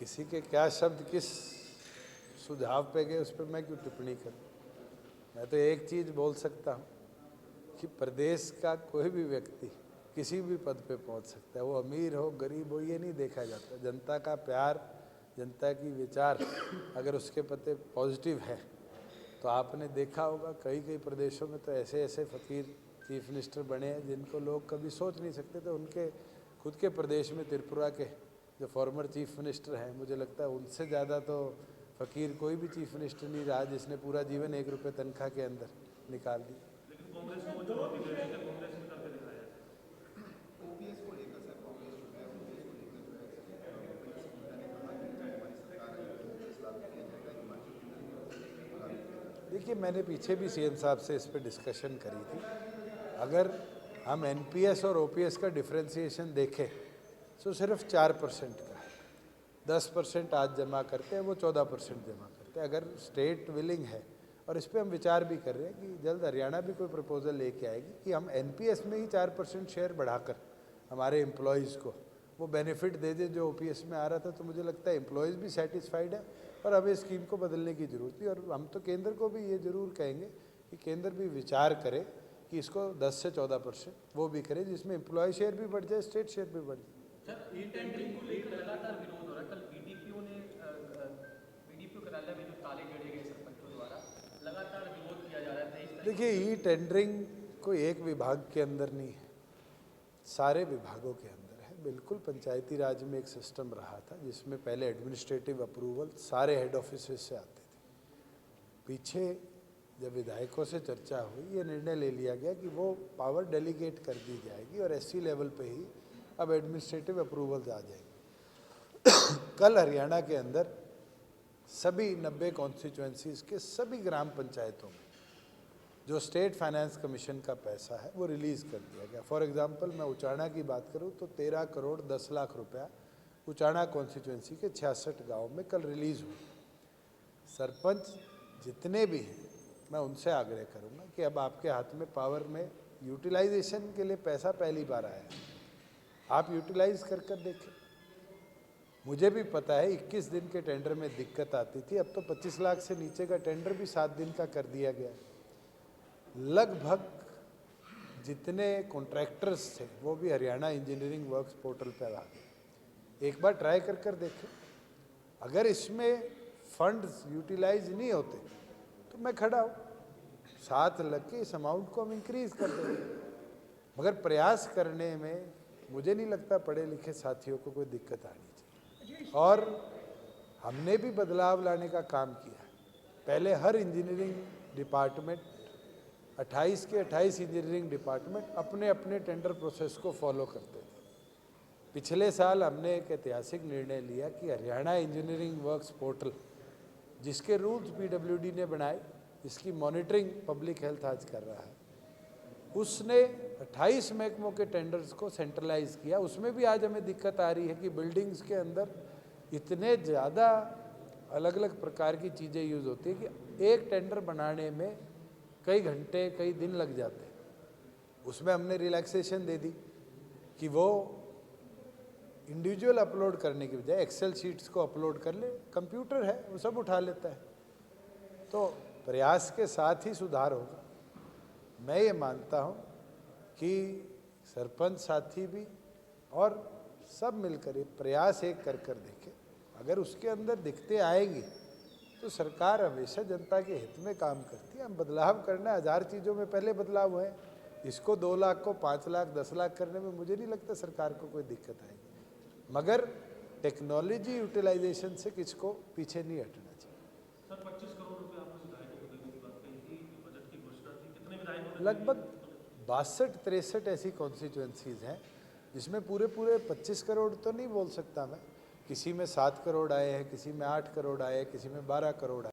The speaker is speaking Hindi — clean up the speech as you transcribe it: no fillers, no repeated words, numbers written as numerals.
किसी के क्या शब्द किस सुझाव पे गए उस पर मैं क्यों टिप्पणी करूं। मैं तो एक चीज़ बोल सकता हूं कि प्रदेश का कोई भी व्यक्ति किसी भी पद पे पहुंच सकता है, वो अमीर हो गरीब हो ये नहीं देखा जाता। जनता का प्यार, जनता की विचार अगर उसके प्रति पॉजिटिव है तो आपने देखा होगा कई कई प्रदेशों में तो ऐसे ऐसे फ़कीर चीफ मिनिस्टर बने हैं जिनको लोग कभी सोच नहीं सकते थे। उनके खुद के प्रदेश में त्रिपुरा के जो फॉर्मर चीफ मिनिस्टर हैं, मुझे लगता है उनसे ज़्यादा तो फ़कीर कोई भी चीफ मिनिस्टर नहीं रहा जिसने पूरा जीवन 1 रुपये तनख्वाह के अंदर निकाल दी। लेकिन कांग्रेस को वो चुनौती दे रही है कि कांग्रेस ने करके दिखाया है। ओपीएस को लेकर सर, कांग्रेस जो है ओपीएस को लेकर जो है नड्डा ने कहा कि चाहे हमारी सरकार आई तो 10 लाख किया जाएगा हिमाचल के अंदर। देखिए, मैंने पीछे भी सीएम साहब से इस पर डिस्कशन करी थी। अगर हम एनपीएस और ओपीएस का डिफ्रेंसिएशन देखें तो सिर्फ 4% का है। 10% आज जमा करते हैं, वो 14% जमा करते हैं। अगर स्टेट विलिंग है, और इस पर हम विचार भी कर रहे हैं कि जल्द हरियाणा भी कोई प्रपोजल लेके आएगी कि हम एनपीएस में ही 4% शेयर बढ़ाकर हमारे एम्प्लॉयज़ को वो बेनिफिट दे दे जो ओपीएस में आ रहा था, तो मुझे लगता है एम्प्लॉयज़ भी सेटिस्फाइड है और हमें स्कीम को बदलने की ज़रूरत थी। और हम तो केंद्र को भी ये ज़रूर कहेंगे कि केंद्र भी विचार करे कि इसको 10 से 14% वो भी करे, जिसमें एम्प्लॉय शेयर भी बढ़ जाए, स्टेट शेयर भी बढ़ जाए। सर, ई टेंडरिंग को लेकर लगातार विरोध हो रहा है। कल बीडीपीओ कार्यालय में जो ताले जड़े गए सरपंचों द्वारा, लगातार विरोध किया जा रहा है। देखिए, ई टेंडरिंग कोई एक विभाग के अंदर नहीं है, सारे विभागों के अंदर है। बिल्कुल पंचायती राज में एक सिस्टम रहा था जिसमें पहले एडमिनिस्ट्रेटिव अप्रूवल सारे हेड ऑफिस से आते थे। पीछे जब विधायकों से चर्चा हुई, ये निर्णय ले लिया गया कि वो पावर डेलीगेट कर दी जाएगी और एससी लेवल पे ही अब एडमिनिस्ट्रेटिव अप्रूवल्स आ जाएंगे। कल हरियाणा के अंदर सभी 90 कॉन्स्टिट्यूएंसीज के सभी ग्राम पंचायतों में जो स्टेट फाइनेंस कमीशन का पैसा है वो रिलीज़ कर दिया गया। फॉर एग्जांपल मैं उचाना की बात करूं तो 13 करोड़ 10 लाख रुपया उचाना कॉन्स्टिट्यूएंसी के 66 गाँव में कल रिलीज़ हुई। सरपंच जितने भी हैं, मैं उनसे आग्रह करूंगा कि अब आपके हाथ में पावर में यूटिलाइजेशन के लिए पैसा पहली बार आया है, आप यूटिलाइज कर देखें। मुझे भी पता है 21 दिन के टेंडर में दिक्कत आती थी, अब तो 25 लाख से नीचे का टेंडर भी 7 दिन का कर दिया गया है। लगभग जितने कॉन्ट्रैक्टर्स थे वो भी हरियाणा इंजीनियरिंग वर्क्स पोर्टल पर आ गए। एक बार ट्राई कर देखें। अगर इसमें फंड्स यूटिलाइज नहीं होते तो मैं खड़ा हूँ, साथ लग के इस अमाउंट को हम इंक्रीज कर देंगे। मगर प्रयास करने में मुझे नहीं लगता पढ़े लिखे साथियों को कोई दिक्कत आनी चाहिए। और हमने भी बदलाव लाने का काम किया है। पहले हर इंजीनियरिंग डिपार्टमेंट 28 के 28 इंजीनियरिंग डिपार्टमेंट अपने अपने टेंडर प्रोसेस को फॉलो करते थे। पिछले साल हमने एक ऐतिहासिक निर्णय लिया कि हरियाणा इंजीनियरिंग वर्क्स पोर्टल, जिसके रूल्स पीडब्ल्यूडी ने बनाए, इसकी मॉनिटरिंग पब्लिक हेल्थ आज कर रहा है, उसने 28 महकमों के टेंडर्स को सेंट्रलाइज किया। उसमें भी आज हमें दिक्कत आ रही है कि बिल्डिंग्स के अंदर इतने ज़्यादा अलग अलग प्रकार की चीज़ें यूज़ होती है कि एक टेंडर बनाने में कई घंटे कई दिन लग जाते हैं। उसमें हमने रिलैक्सेशन दे दी कि वो इंडिविजुअल अपलोड करने की बजाय एक्सेल शीट्स को अपलोड कर ले, कंप्यूटर है वो सब उठा लेता है। तो प्रयास के साथ ही सुधार होगा। मैं ये मानता हूँ कि सरपंच साथी भी और सब मिलकर एक प्रयास एक कर देखें। अगर उसके अंदर दिक्कतें आएंगी तो सरकार हमेशा जनता के हित में काम करती है। हम बदलाव करना है, 1000 चीज़ों में पहले बदलाव हुए, इसको 2 लाख को 5 लाख 10 लाख करने में मुझे नहीं लगता सरकार को कोई दिक्कत आएगी। मगर टेक्नोलॉजी यूटिलाइजेशन से किसको पीछे नहीं हटना चाहिए। सर, 25 करोड़ रुपए आपने विधायकों को देने की बात कही थी, बजट की घोषणा थी, कितने विधायकों ने? लगभग 62-63 ऐसी कॉन्स्टिट्यूएंसीज हैं जिसमें पूरे 25 करोड़ तो नहीं बोल सकता मैं। किसी में 7 करोड़ आए हैं, किसी में 8 करोड़ आए, किसी में 12 करोड़ आए।